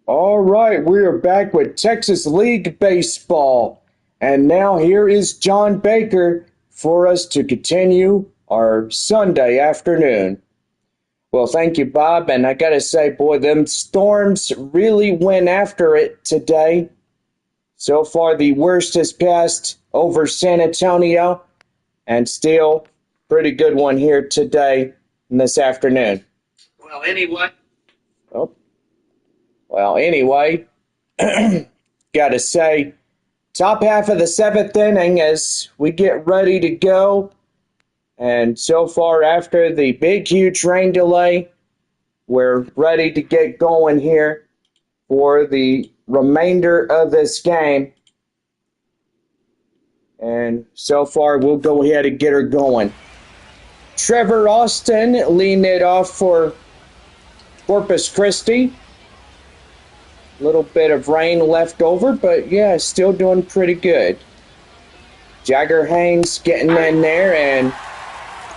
All right, we are back with Texas League Baseball. And now here is John Baker for us to continue our Sunday afternoon. Well, thank you, Bob. And I got to say, boy, them storms really went after it today. So far, the worst has passed over San Antonio, and still pretty good one here today and this afternoon. Well, anyway. Oh, well, anyway, got to say, top half of the seventh inning as we get ready to go. And so far, after the big, huge rain delay, we're ready to get going here for the remainder of this game. And so far, we'll go ahead and get her going. Trevor Austin leading it off for Corpus Christi. A little bit of rain left over, but yeah, still doing pretty good. Jagger Haynes getting in there, and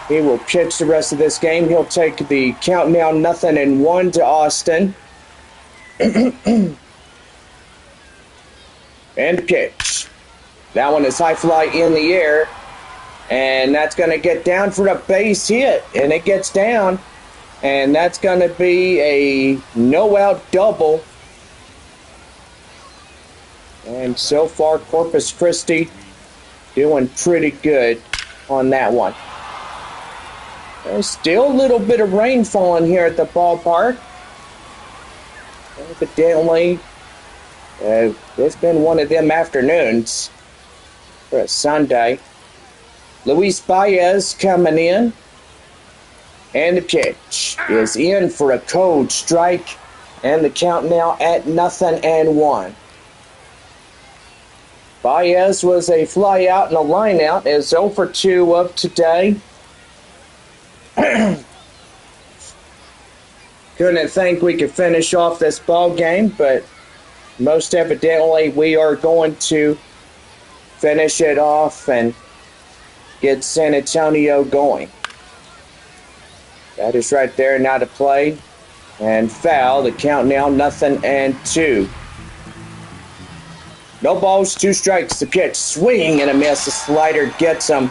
he will pitch the rest of this game. He'll take the count now 0-1 to Austin. And pitch. That one is high fly in the air. And that's going to get down for a base hit. And it gets down. And that's going to be a no-out double. And so far, Corpus Christi doing pretty good on that one. There's still a little bit of rain falling here at the ballpark. Evidently, it's been one of them afternoons for a Sunday. Luis Baez coming in. And the pitch is in for a cold strike. And the count now at 0-1. Baez was a fly out and a line out, is 0 for 2 of today. Couldn't think we could finish off this ball game, but most evidently we are going to finish it off and get San Antonio going. That is right there, now to play. And foul, the count now 0-2. No balls, 2 strikes, the pitch, swing and a miss. The slider gets him.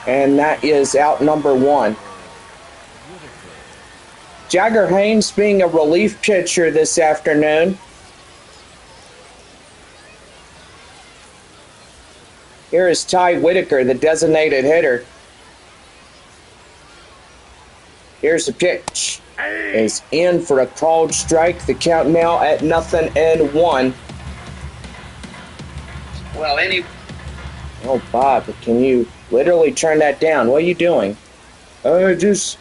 And that is out number 1. Jagger Haynes being a relief pitcher this afternoon. Here is Ty Whitaker, the designated hitter. Here's the pitch. Is in for a called strike. The count now at 0-1. Well, Oh, Bob, can you literally turn that down? What are you doing? Just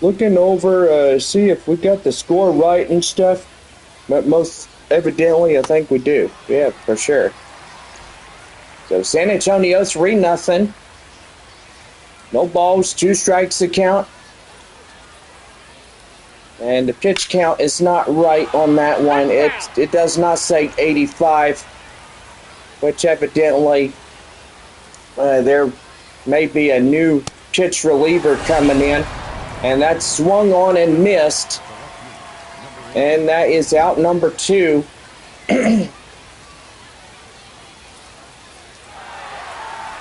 looking over, see if we got the score right and stuff. But most evidently, I think we do. Yeah, for sure. So San Antonio 3-0. No balls, 2 strikes to count. And the pitch count is not right on that one. It does not say 85, which evidently there may be a new pitch reliever coming in. And that swung on and missed. And that is out number 2.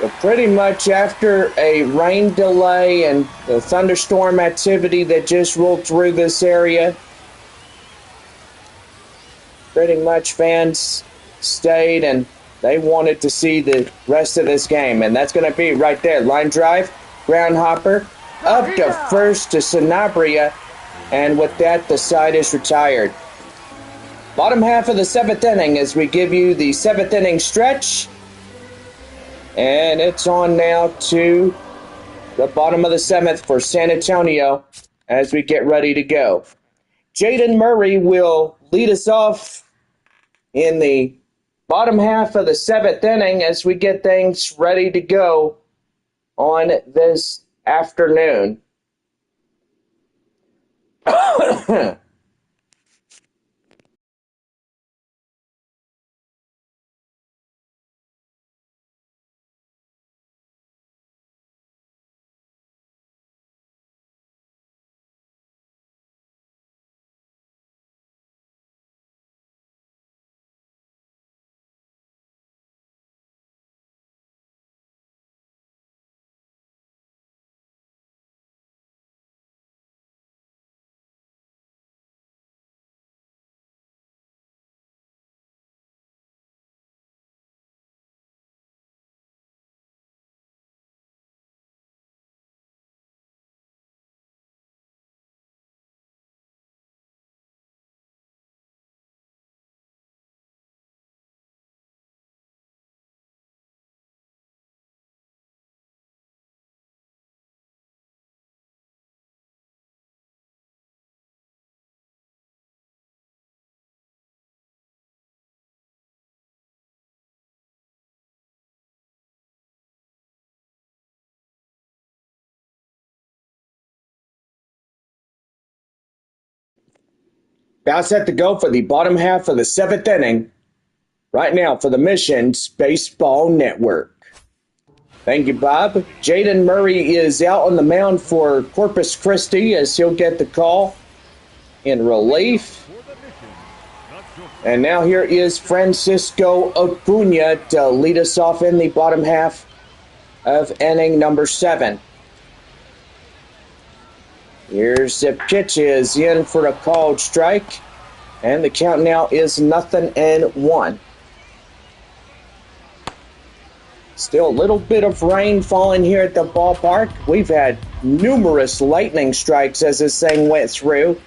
But pretty much after a rain delay and the thunderstorm activity that just rolled through this area, pretty much fans stayed and they wanted to see the rest of this game. And that's going to be right there. Line drive, ground hopper, up to first to Sanabria. And with that, the side is retired. Bottom half of the 7th inning as we give you the 7th inning stretch. And it's on now to the bottom of the 7th for San Antonio as we get ready to go. Jaden Murray will lead us off in the bottom half of the 7th inning as we get things ready to go on this afternoon. About set to go for the bottom half of the 7th inning. Right now for the Missions Baseball Network. Thank you, Bob. Jaden Murray is out on the mound for Corpus Christi as he'll get the call in relief. And now here is Francisco Acuna to lead us off in the bottom half of inning number 7. Here's the pitch is in for a called strike. And the count now is 0-1. Still a little bit of rain falling here at the ballpark. We've had numerous lightning strikes as this thing went through.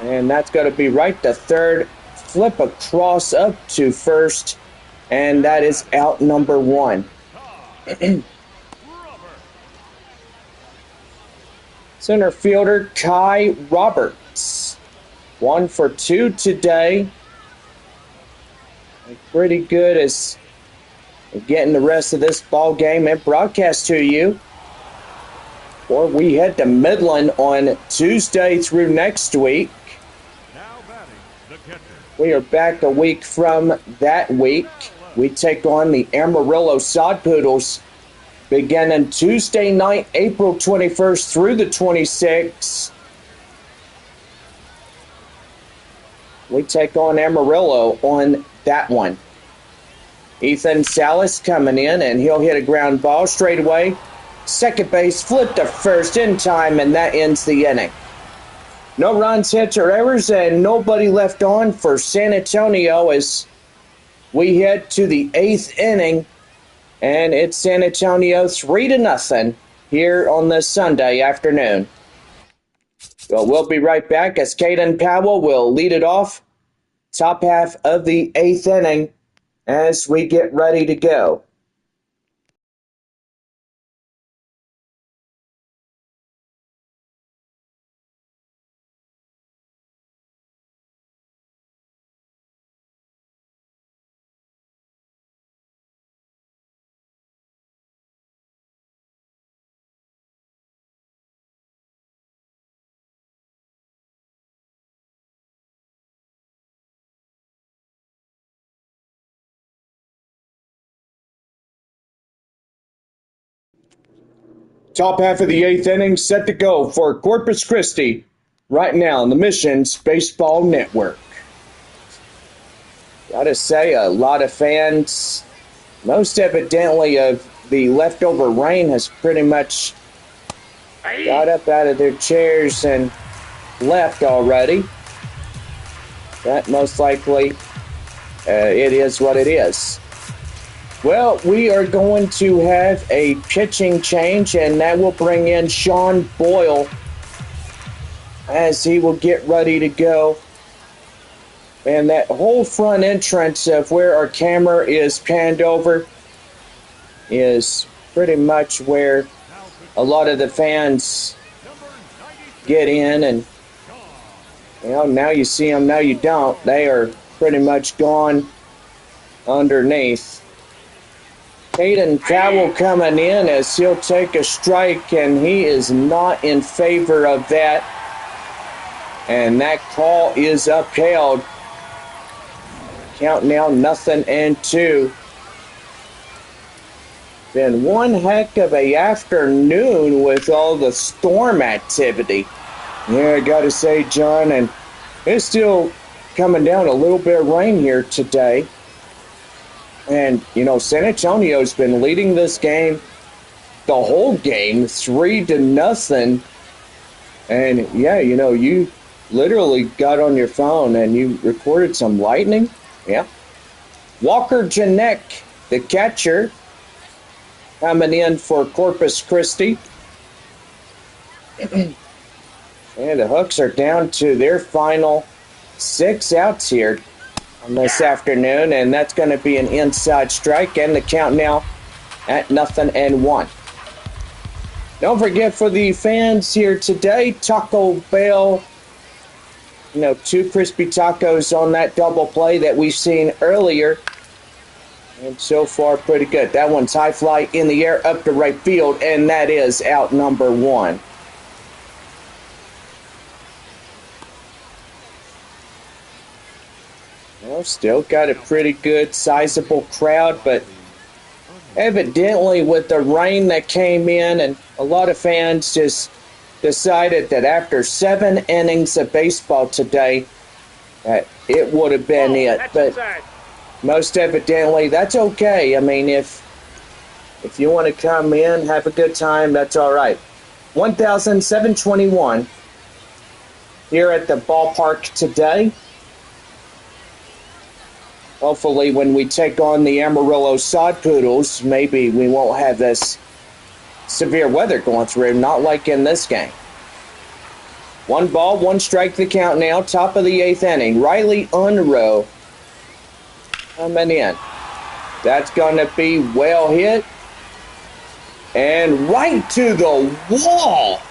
And that's going to be right to third. Flip across up to first. And that is out number 1. Center fielder Kai Roberts. 1 for 2 today. Pretty good as getting the rest of this ball game and broadcast to you. Or we head to Midland on Tuesday through next week. We are back a week from that week. We take on the Amarillo Sod Poodles beginning Tuesday night, April 21st through the 26th. We take on Amarillo on that one. Ethan Salas coming in, and he'll hit a ground ball straight away. Second base, flip to first in time, and that ends the inning. No runs, hits, or errors, and nobody left on for San Antonio as we head to the 8th inning, and it's San Antonio 3-0 here on this Sunday afternoon. Well, we'll be right back as Caden Powell will lead it off. Top half of the 8th inning as we get ready to go. Top half of the 8th inning set to go for Corpus Christi right now on the Missions Baseball Network. Gotta say, a lot of fans, most evidently of the leftover rain, has pretty much got up out of their chairs and left already. That most likely it is what it is. Well, we are going to have a pitching change, and that will bring in Sean Boyle as he will get ready to go. And that whole front entrance of where our camera is panned over is pretty much where a lot of the fans get in, and now you see them, now you don't. They are pretty much gone underneath. Caden Powell coming in as he'll take a strike, and he is not in favor of that. And that call is upheld. Count now 0-2. Been one heck of a afternoon with all the storm activity. Yeah, I gotta say, John, and it's still coming down a little bit of rain here today. And, San Antonio's been leading this game, the whole game, 3-0. And, yeah, you literally got on your phone and you recorded some lightning. Yeah. Walker Janek, the catcher, coming in for Corpus Christi. And the Hooks are down to their final 6 outs here on this afternoon, and that's going to be an inside strike, and the count now at 0-1. Don't forget, for the fans here today, Taco Bell, 2 crispy tacos on that double play that we've seen earlier, and so far pretty good. That one's high fly in the air up to right field, and that is out number 1. Well, still got a pretty good, sizable crowd, but evidently with the rain that came in, and a lot of fans just decided that after 7 innings of baseball today, that it would have been it. But most evidently, that's okay. I mean, if you want to come in, have a good time, that's all right. 1,721 here at the ballpark today. Hopefully, when we take on the Amarillo Sod Poodles, maybe we won't have this severe weather going through, not like in this game. 1 ball, 1 strike the count now, top of the 8th inning. Riley Unruh coming in. That's going to be well hit. And right to the wall.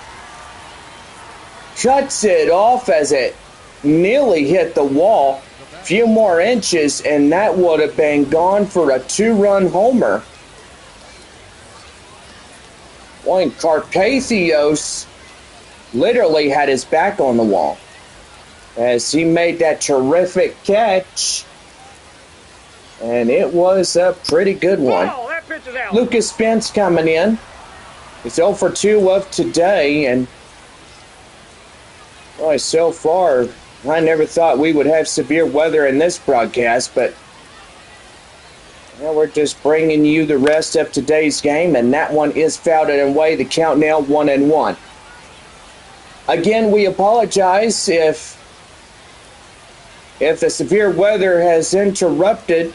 Cuts it off as it nearly hit the wall. Few more inches, and that would have been gone for a 2-run homer. One Carpathios literally had his back on the wall as he made that terrific catch, and it was a pretty good one. Lucas Spence coming in. He's 0 for 2 of today, and boy, so far, I never thought we would have severe weather in this broadcast, but we're just bringing you the rest of today's game, and that one is fouled and away. The count now 1-1. Again, we apologize if the severe weather has interrupted,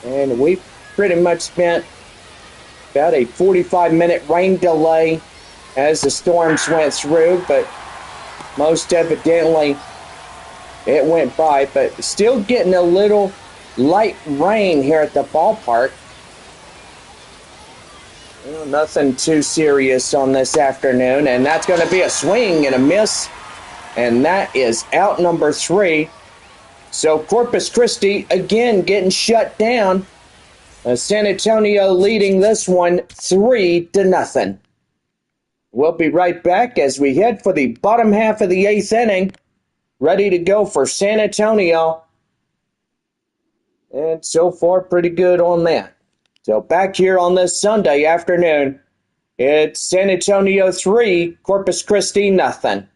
and we pretty much spent about a 45-minute rain delay as the storms went through, but most evidently it went by. But still getting a little light rain here at the ballpark. Well, nothing too serious on this afternoon, and that's going to be a swing and a miss, and that is out number 3. So Corpus Christi again getting shut down. San Antonio leading this one 3-0. We'll be right back as we head for the bottom half of the 8th inning. Ready to go for San Antonio. And so far, pretty good on that. So back here on this Sunday afternoon, it's San Antonio 3, Corpus Christi 0.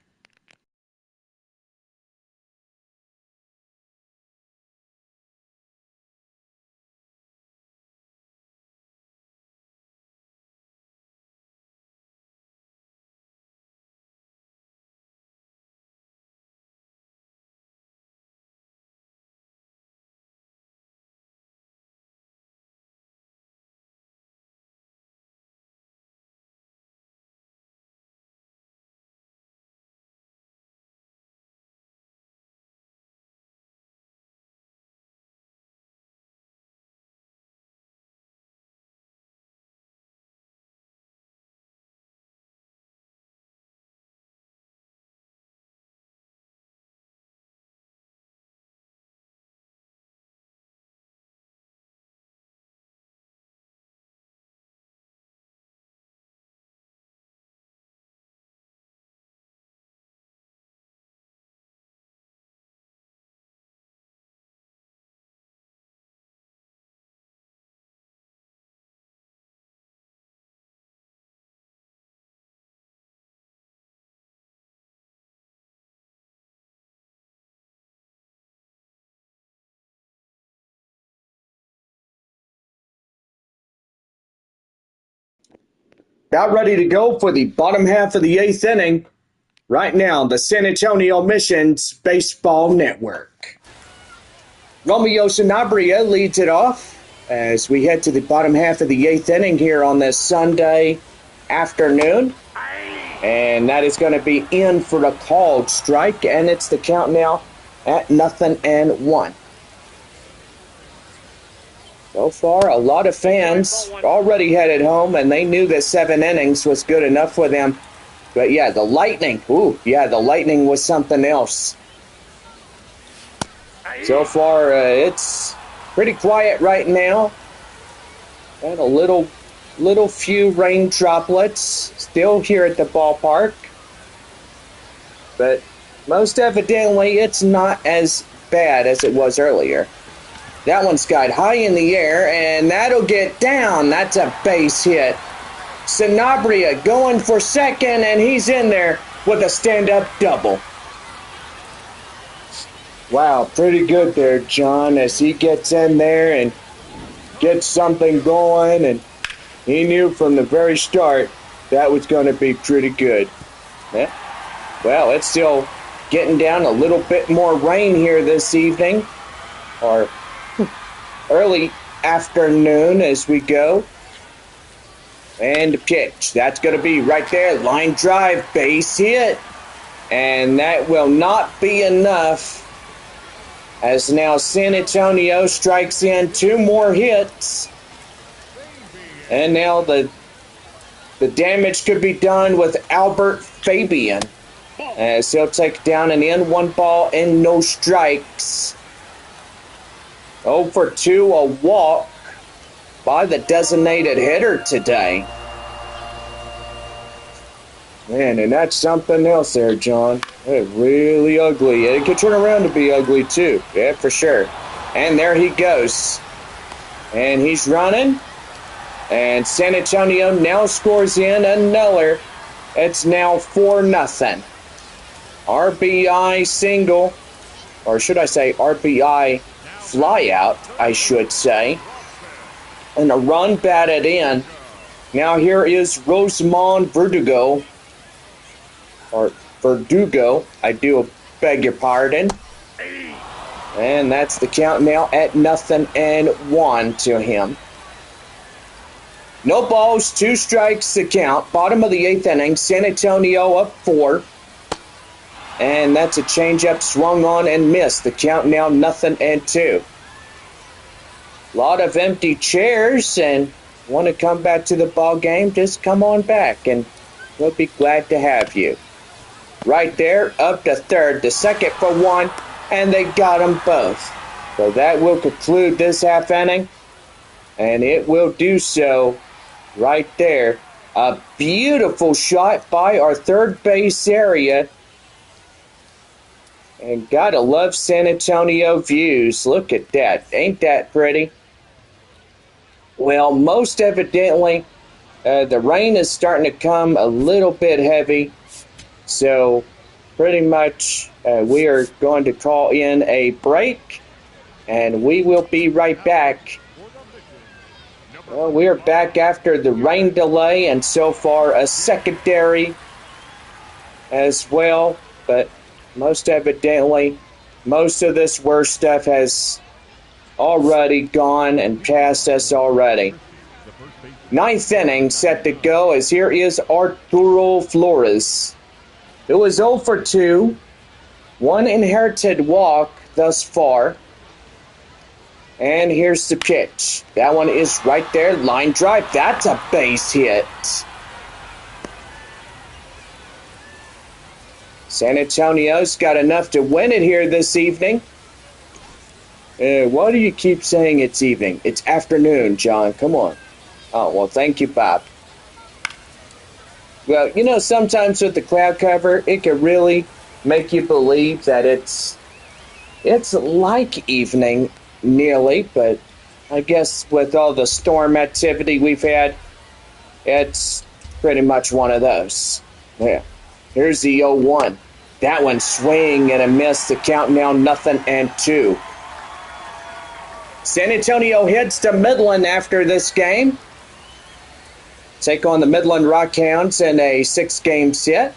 About ready to go for the bottom half of the 8th inning. Right now, the San Antonio Missions Baseball Network. Romeo Sanabria leads it off as we head to the bottom half of the 8th inning here on this Sunday afternoon. And that is going to be in for a called strike, and it's the count now at 0-1. So far, a lot of fans already headed home, and they knew that 7 innings was good enough for them. But yeah, the Lightning, the Lightning was something else. So far, it's pretty quiet right now. Got a little few rain droplets still here at the ballpark. But most evidently, it's not as bad as it was earlier. That one's got high in the air, and that'll get down. That's a base hit. Sanabria going for second, and he's in there with a stand-up double. Wow, pretty good there, John, as he gets in there and gets something going, and he knew from the very start that was going to be pretty good. Yeah. Well, it's still getting down a little bit more rain here this evening, or early afternoon as we go. And the pitch, that's going to be right there, line drive, base hit. And that will not be enough, as now San Antonio strikes in 2 more hits. And now the damage could be done with Albert Fabian, as he'll take down an in, 1 ball and no strikes. 0 for 2, a walk by the designated hitter today. Man, and that's something else there, John. It's really ugly. It could turn around to be ugly too. Yeah, for sure. And there he goes. And he's running. And San Antonio now scores in another. It's now 4-0. RBI single, or should I say RBI flyout, I should say. And a run batted in. Now here is Rosamond Verdugo, I do beg your pardon. And that's the count now at 0-1 to him. No balls, 2 strikes the count. Bottom of the 8th inning, San Antonio up 4. And that's a changeup swung on and missed. The count now 0-2. A lot of empty chairs, and want to come back to the ball game, just come on back and we'll be glad to have you. Right there, up to third, the second for 1, and they got them both. So that will conclude this half inning, and it will do so right there. A beautiful shot by our third base area. And gotta love San Antonio views. Look at that. Ain't that pretty? Well, most evidently, the rain is starting to come a little bit heavy. So, pretty much, we are going to call in a break. And we will be right back. Well, we are back after the rain delay, and so far a secondary as well. But most evidently, most of this worst stuff has already gone and past us already. 9th inning set to go, as here is Arturo Flores, who is 0 for 2, 1 inherited walk thus far. And here's the pitch. That one is right there, line drive. That's a base hit. San Antonio's got enough to win it here this evening. Why do you keep saying it's evening? It's afternoon, John. Come on. Oh, well, thank you, Bob. Well, you know, sometimes with the cloud cover, it can really make you believe that it's like evening, nearly, but I guess with all the storm activity we've had, it's pretty much one of those. Yeah. Here's the 0-1. That one swing and a miss. The count now 0-2. San Antonio heads to Midland after this game. Take on the Midland Rockhounds in a 6-game set.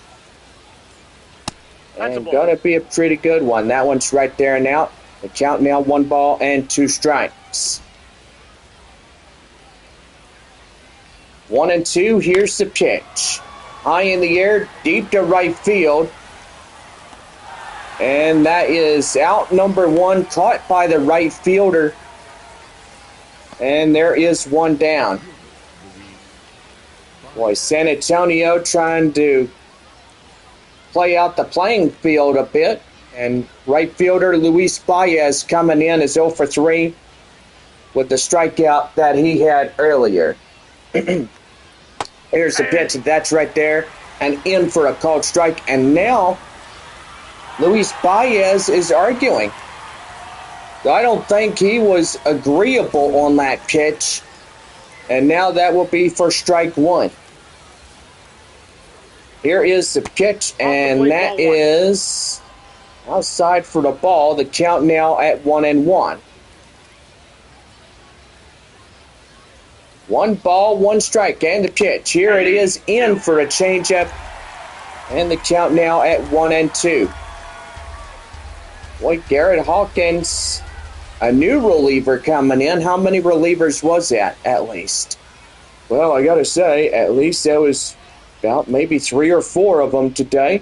And going to be a pretty good one. That one's right there and out. The count now 1 ball and 2 strikes. 1-2. Here's the pitch. High in the air, deep to right field. And that is out number 1, caught by the right fielder. And there is 1 down. Boy, San Antonio trying to play out the playing field a bit. And right fielder Luis Baez coming in as 0 for 3 with the strikeout that he had earlier. Here's the pitch, that's right there, and in for a called strike. And now Luis Baez is arguing. I don't think he was agreeable on that pitch. And now that will be for strike one. Here is the pitch, and that is outside for the ball. The count now at 1-1. 1 ball, 1 strike, and the pitch. Here it is in for a changeup, and the count now at 1-2. Boy, Garrett Hawkins, a new reliever coming in. How many relievers was that, at least? Well, I got to say, at least there was about maybe 3 or 4 of them today.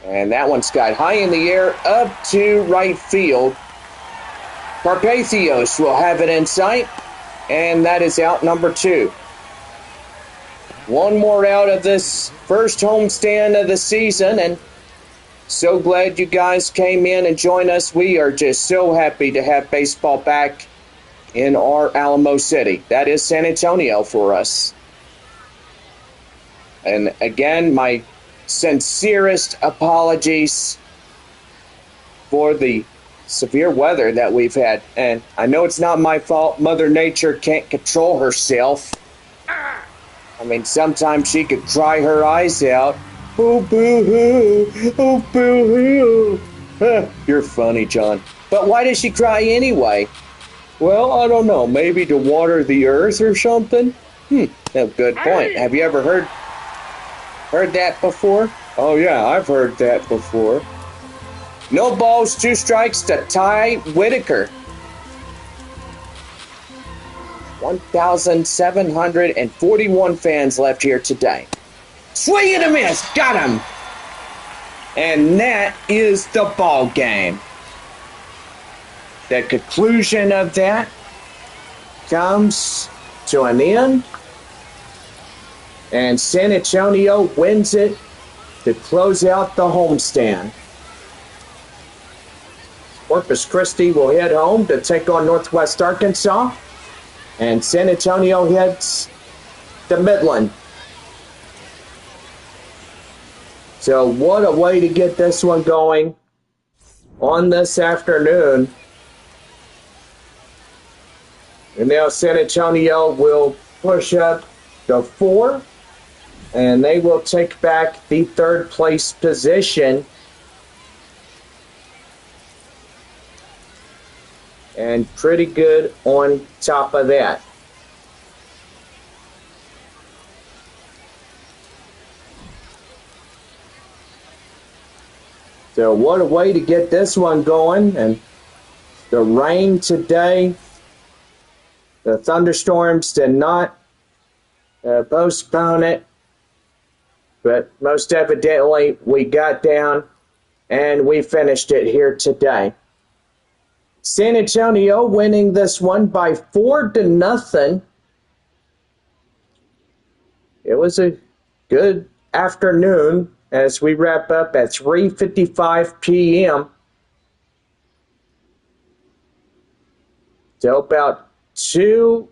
And that one's got high in the air up to right field. Carpathios will have it in sight, and that is out number 2. One more out of this first homestand of the season, and so glad you guys came in and joined us. We are just so happy to have baseball back in our Alamo City. That is San Antonio for us. And again, my sincerest apologies for the severe weather that we've had. And I know it's not my fault. Mother Nature can't control herself. I mean, sometimes she could cry her eyes out. Oh, boo-hoo. Oh, boo-hoo. You're funny, John. But why does she cry anyway? Well, I don't know. Maybe to water the earth or something? A good point. Have you ever heard that before? Oh, yeah, I've heard that before. No balls, 2 strikes to Ty Whitaker. 1,741 fans left here today. Swing and a miss. Got him. And that is the ball game. The conclusion of that comes to an end. And San Antonio wins it to close out the homestand. Corpus Christi will head home to take on Northwest Arkansas. And San Antonio heads to Midland. So what a way to get this one going on this afternoon. And now San Antonio will push up to 4. And they will take back the 3rd place position. And pretty good on top of that. So what a way to get this one going. And the rain today, the thunderstorms did not postpone it. But most evidently, we got down and we finished it here today. San Antonio winning this one by 4-0. It was a good afternoon as we wrap up at 3:55 p.m. So about 2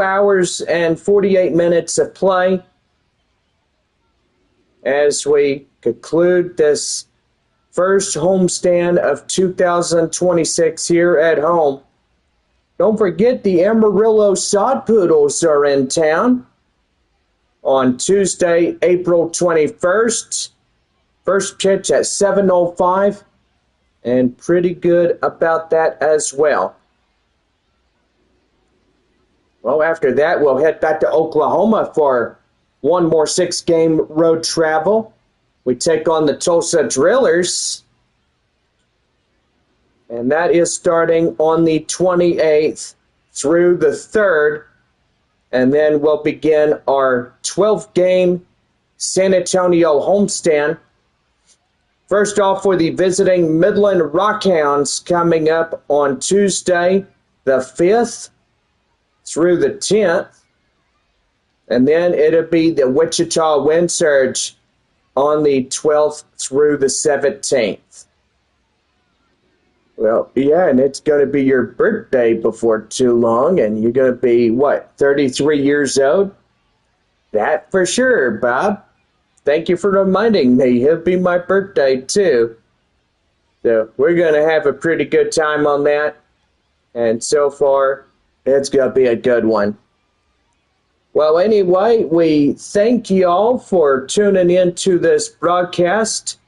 hours and 48 minutes of play as we conclude this first homestand of 2026 here at home. Don't forget the Amarillo Sod Poodles are in town on Tuesday, April 21st. First pitch at 7:05, and pretty good about that as well. Well, after that, we'll head back to Oklahoma for one more 6-game road travel. We take on the Tulsa Drillers, and that is starting on the 28th through the 3rd, and then we'll begin our 12-game San Antonio homestand. First off, for the visiting Midland Rockhounds coming up on Tuesday, the 5th through the 10th, and then it'll be the Wichita Wind Surge on the 12th through the 17th. Well, yeah, and it's going to be your birthday before too long, and you're going to be, 33 years old? That for sure, Bob. Thank you for reminding me. It'll be my birthday, too. So we're going to have a pretty good time on that. And so far, it's going to be a good one. Well, anyway, we thank y'all for tuning in to this broadcast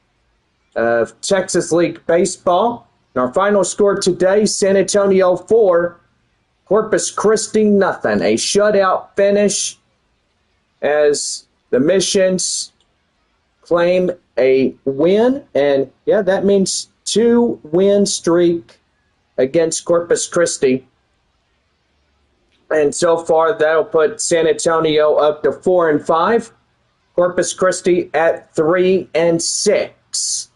of Texas League Baseball. Our final score today, San Antonio 4, Corpus Christi nothing. A shutout finish as the Missions claim a win. And yeah, that means 2-win streak against Corpus Christi. And so far, that'll put San Antonio up to 4-5. Corpus Christi at 3-6.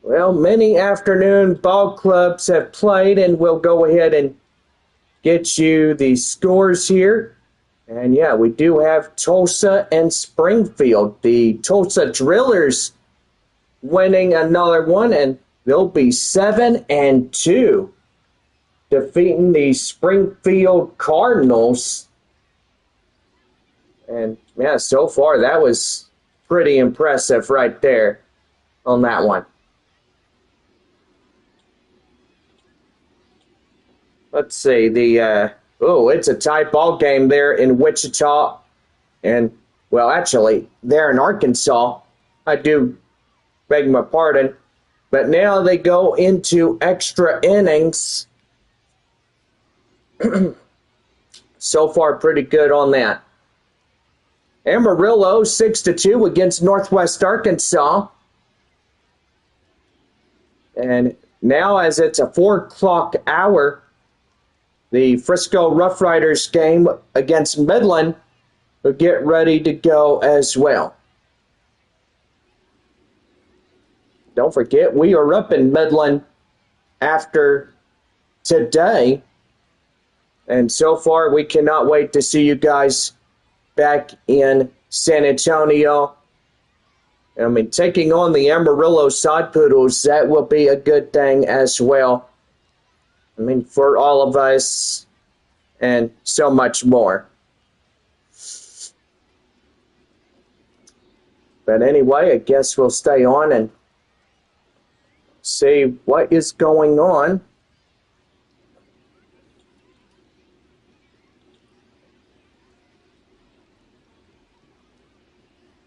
Well, many afternoon ball clubs have played, and we'll go ahead and get you the scores here. And yeah, we do have Tulsa and Springfield. The Tulsa Drillers winning another one, and they'll be 7-2, defeating the Springfield Cardinals. And yeah, so far that was pretty impressive right there on that one. Let's see, it's a tie ball game there in Wichita. And, well, actually, there in Arkansas. I do beg my pardon. But now they go into extra innings. So far, pretty good on that. Amarillo 6-2 against Northwest Arkansas. And now, as it's a 4 o'clock hour, the Frisco Rough Riders game against Midland will get ready to go as well. Don't forget, we are up in Midland after today. And so far, we cannot wait to see you guys back in San Antonio. I mean, taking on the Amarillo Sod Poodles, that will be a good thing as well. I mean, for all of us and so much more. But anyway, I guess we'll stay on and see what is going on.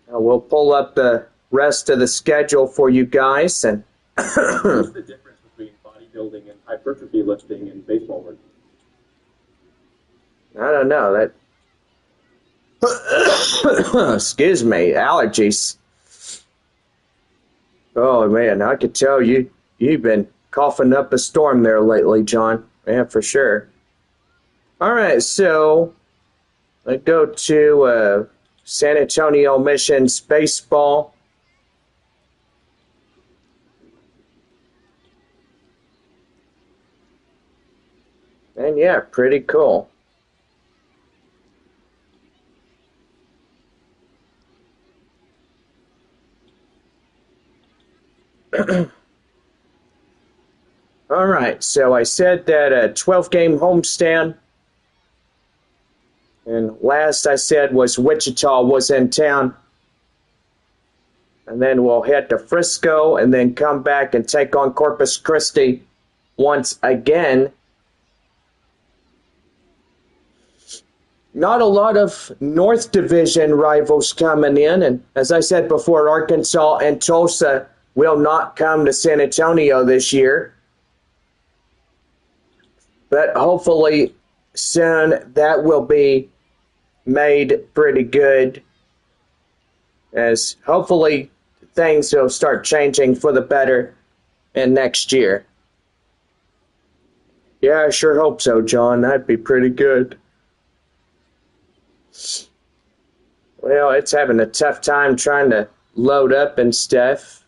We'll pull up the rest of the schedule for you guys. And what's the difference between bodybuilding and hypertrophy lifting and baseball work? I don't know. That excuse me, allergies. Oh man, I could tell you've been coughing up a storm there lately, John. Yeah, for sure. All right, so I go to San Antonio Missions baseball. And yeah, pretty cool. All right, so I said that a 12-game homestand. And last I said was Wichita was in town. And then we'll head to Frisco and then come back and take on Corpus Christi once again. Not a lot of North Division rivals coming in. And as I said before, Arkansas and Tulsa will not come to San Antonio this year. But hopefully soon that will be made pretty good, as hopefully things will start changing for the better in next year. Yeah, I sure hope so, John. That'd be pretty good. Well, it's having a tough time trying to load up and stuff.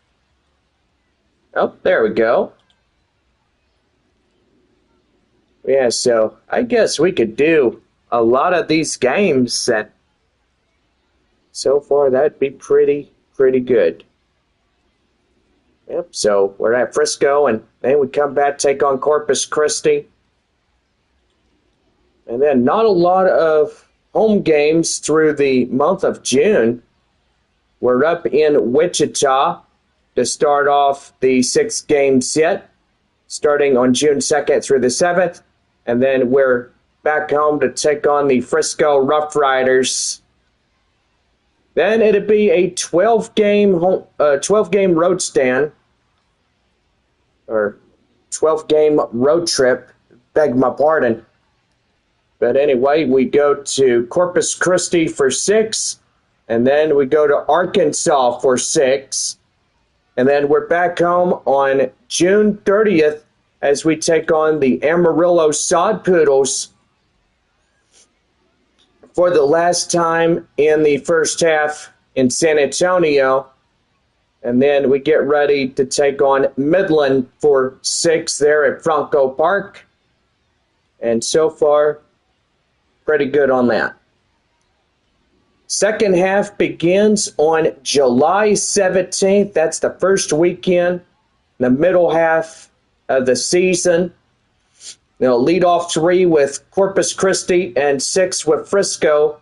Oh, there we go. Yeah, so I guess we could do a lot of these games, that so far that'd be pretty good. Yep, so we're at Frisco, and then we come back, take on Corpus Christi. And then not a lot of home games through the month of June. We're up in Wichita to start off the 6-game set, starting on June 2nd through the 7th. And then we're back home to take on the Frisco Rough Riders. Then it'd be a 12-game road stand, or 12-game road trip, beg my pardon. But anyway, we go to Corpus Christi for 6, and then we go to Arkansas for 6, and then we're back home on June 30th as we take on the Amarillo Sod Poodles for the last time in the first half in San Antonio. And then we get ready to take on Midland for 6 there at Franco Park. And so far, pretty good on that. Second half begins on July 17th. That's the first weekend, the middle half of the season. They'll lead off 3 with Corpus Christi and 6 with Frisco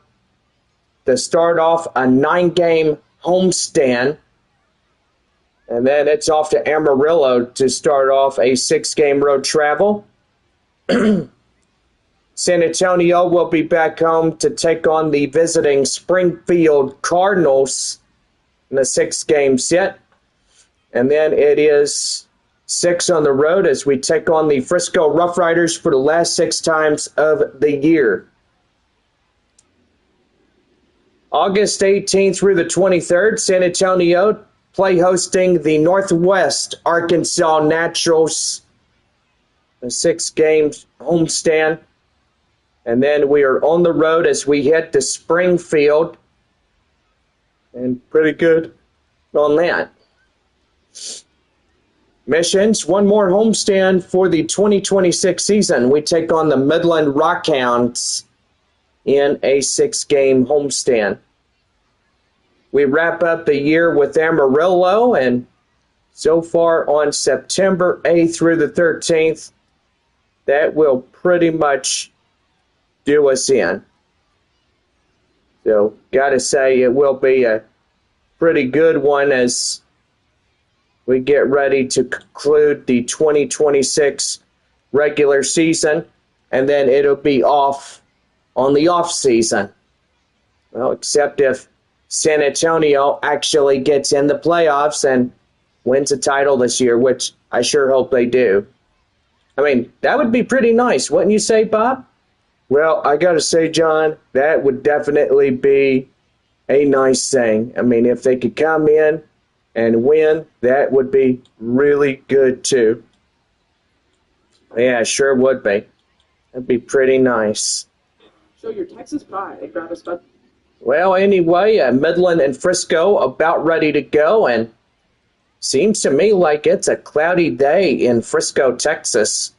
to start off a 9-game homestand. And then it's off to Amarillo to start off a 6-game road travel. San Antonio will be back home to take on the visiting Springfield Cardinals in the 6-game set. And then it is 6 on the road as we take on the Frisco Rough Riders for the last 6 times of the year. August 18th through the 23rd, San Antonio play hosting the Northwest Arkansas Naturals, a 6-game homestand. And then we are on the road as we head to Springfield. And pretty good on that. Missions, one more homestand for the 2026 season. We take on the Midland Rockhounds in a 6-game homestand. We wrap up the year with Amarillo, and so far on September 8th through the 13th, that will pretty much do us in. So, gotta say, it will be a pretty good one as we get ready to conclude the 2026 regular season, and then it'll be off on the off season. Well, except if San Antonio actually gets in the playoffs and wins a title this year, which I sure hope they do. I mean, that would be pretty nice, wouldn't you say, Bob? Well, I got to say, John, that would definitely be a nice thing. I mean, if they could come in and win, that would be really good, too. Yeah, sure would be. That'd be pretty nice. So your Texas pie, grab us, bud. Well, anyway, Midland and Frisco about ready to go, and seems to me like it's a cloudy day in Frisco, Texas.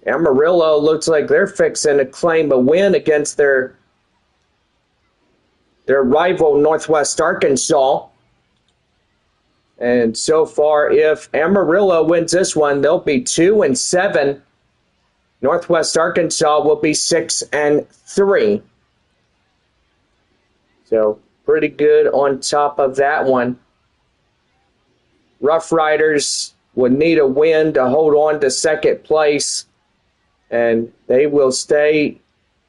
Amarillo looks like they're fixing to claim a win against their rival Northwest Arkansas. And so far, if Amarillo wins this one, they'll be 2-7. Northwest Arkansas will be 6-3. So pretty good on top of that one. Rough Riders would need a win to hold on to second place, and they will stay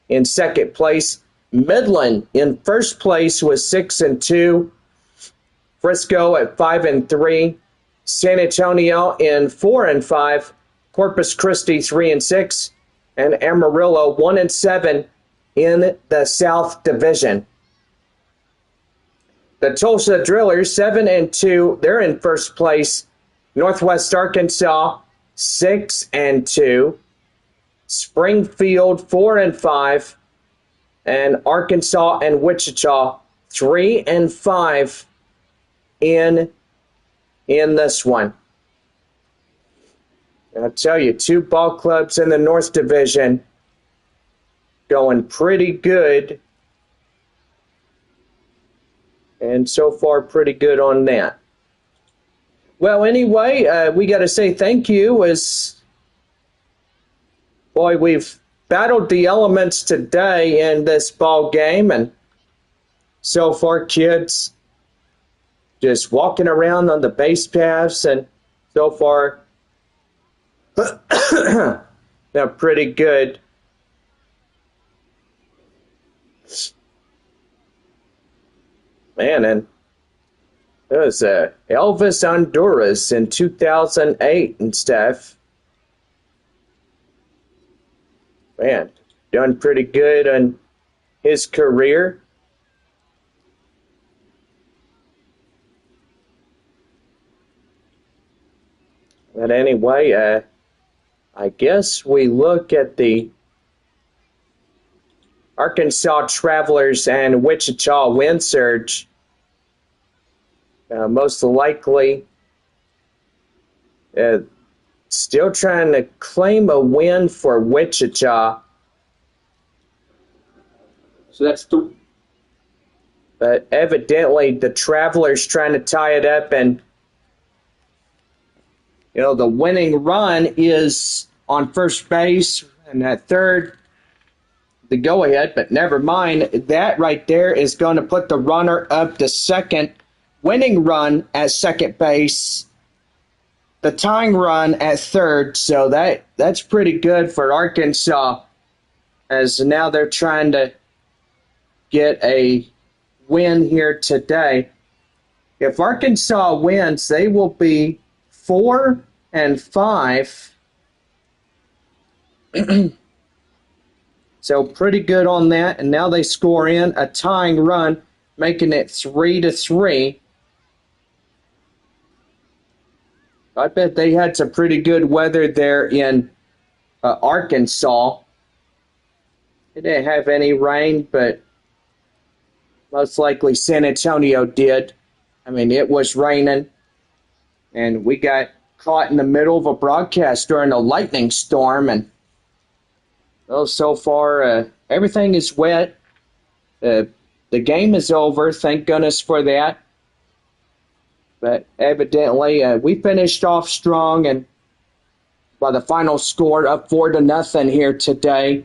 in second place. Midland in first place with 6-2. Frisco at 5-3. San Antonio in 4-5. Corpus Christi 3-6. And Amarillo 1-7 in the South Division. The Tulsa Drillers 7-2. They're in first place. Northwest Arkansas 6-2. Springfield 4-5. And Arkansas and Wichita 3-5 in this one. I'll tell you, 2 ball clubs in the North Division going pretty good. And so far, pretty good on that. Well, anyway, we got to say thank you boy, we've battled the elements today in this ball game. And so far, kids, just walking around on the base paths, and so far, they're pretty good. Man, and there was Elvis Honduras in 2008 and stuff. Man, done pretty good on his career. But anyway, I guess we look at the Arkansas Travelers and Wichita Wind Surge. Most likely, still trying to claim a win for Wichita. So that's two. But evidently, the Travelers trying to tie it up, and the winning run is on first base, and at third, the go-ahead. But never mind, that right there is going to put the runner up to second. Winning run at second base, the tying run at third. So that's pretty good for Arkansas, as now they're trying to get a win here today. If Arkansas wins, they will be 4-5. So pretty good on that. And now they score in a tying run, making it 3-3. I bet they had some pretty good weather there in Arkansas. They didn't have any rain, but most likely San Antonio did. I mean, it was raining, and we got caught in the middle of a broadcast during a lightning storm, and so far everything is wet. The game is over, thank goodness for that. But evidently, we finished off strong, and by the final score up 4-0 here today.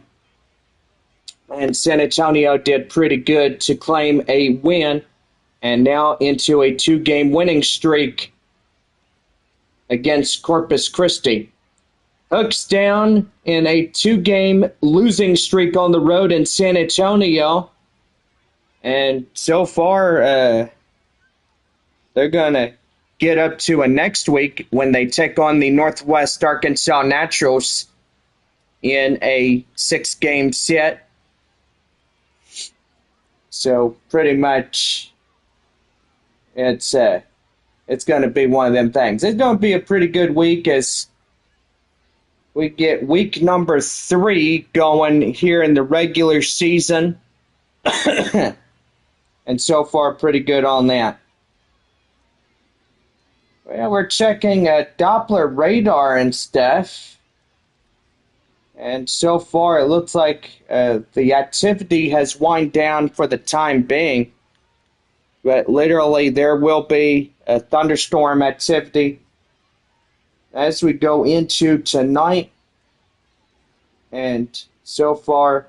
And San Antonio did pretty good to claim a win, and now into a 2-game winning streak against Corpus Christi. Hooks down in a 2-game losing streak on the road in San Antonio. And so far, they're going to get up to a next week when they take on the Northwest Arkansas Naturals in a 6-game set. So pretty much it's going to be one of them things. It's going to be a pretty good week as we get week number 3 going here in the regular season. And so far, pretty good on that. Well, we're checking Doppler radar and stuff. And so far, it looks like the activity has wound down for the time being. But literally, there will be a thunderstorm activity as we go into tonight. And so far,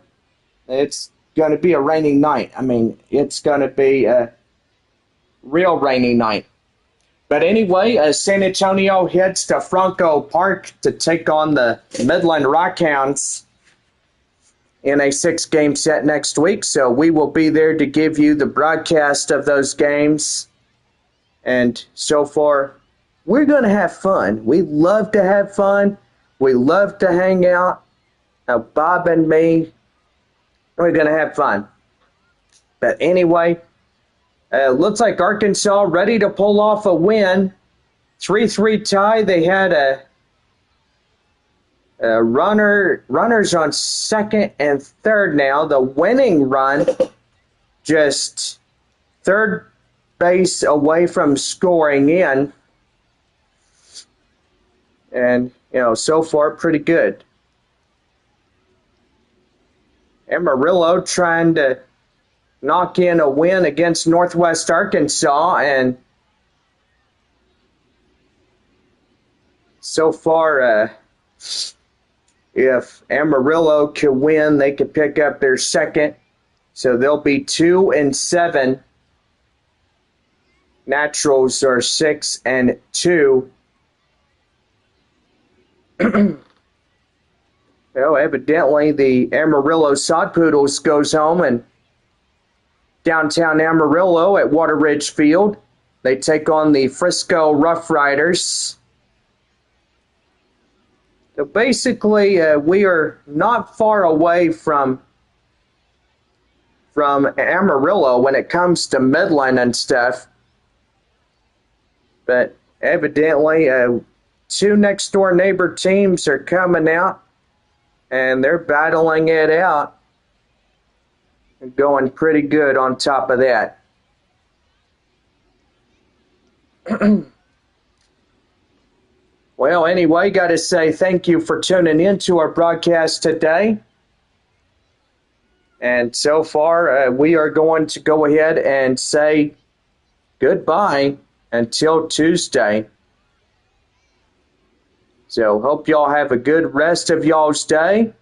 it's going to be a rainy night. I mean, it's going to be a real rainy night. But anyway, San Antonio heads to Franco Park to take on the Midland Rockhounds in a 6-game set next week. So we will be there to give you the broadcast of those games. And so far, we're going to have fun. We love to have fun. We love to hang out. Now, Bob and me, we're going to have fun. But anyway, looks like Arkansas ready to pull off a win. 3-3 tie. They had a runners on second and third now. The winning run just third base away from scoring in. And, so far pretty good. Amarillo trying to knock in a win against Northwest Arkansas, and so far, if Amarillo can win, they could pick up their second, so they'll be 2-7 Naturals are 6-2. Well, evidently the Amarillo Sod Poodles goes home and downtown Amarillo at Water Ridge Field. They take on the Frisco Rough Riders. So basically, we are not far away from Amarillo when it comes to Midland and stuff. But evidently, two next door neighbor teams are coming out and they're battling it out and going pretty good on top of that. Well, anyway, got to say thank you for tuning in to our broadcast today. And so far, we are going to go ahead and say goodbye until Tuesday. So hope y'all have a good rest of y'all's day.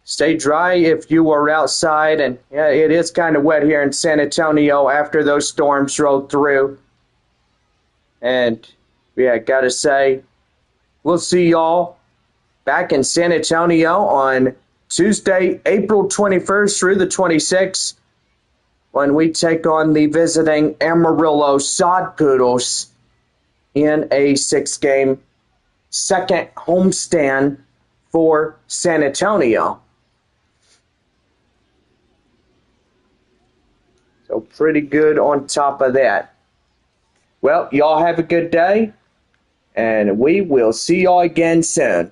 Stay dry if you are outside. And yeah, it is kind of wet here in San Antonio after those storms rolled through. And yeah, gotta say, we'll see y'all back in San Antonio on Tuesday, April 21st through the 26th, when we take on the visiting Amarillo Sod Poodles in a 6-game second homestand for San Antonio. So pretty good on top of that. Well, y'all have a good day, and we will see y'all again soon.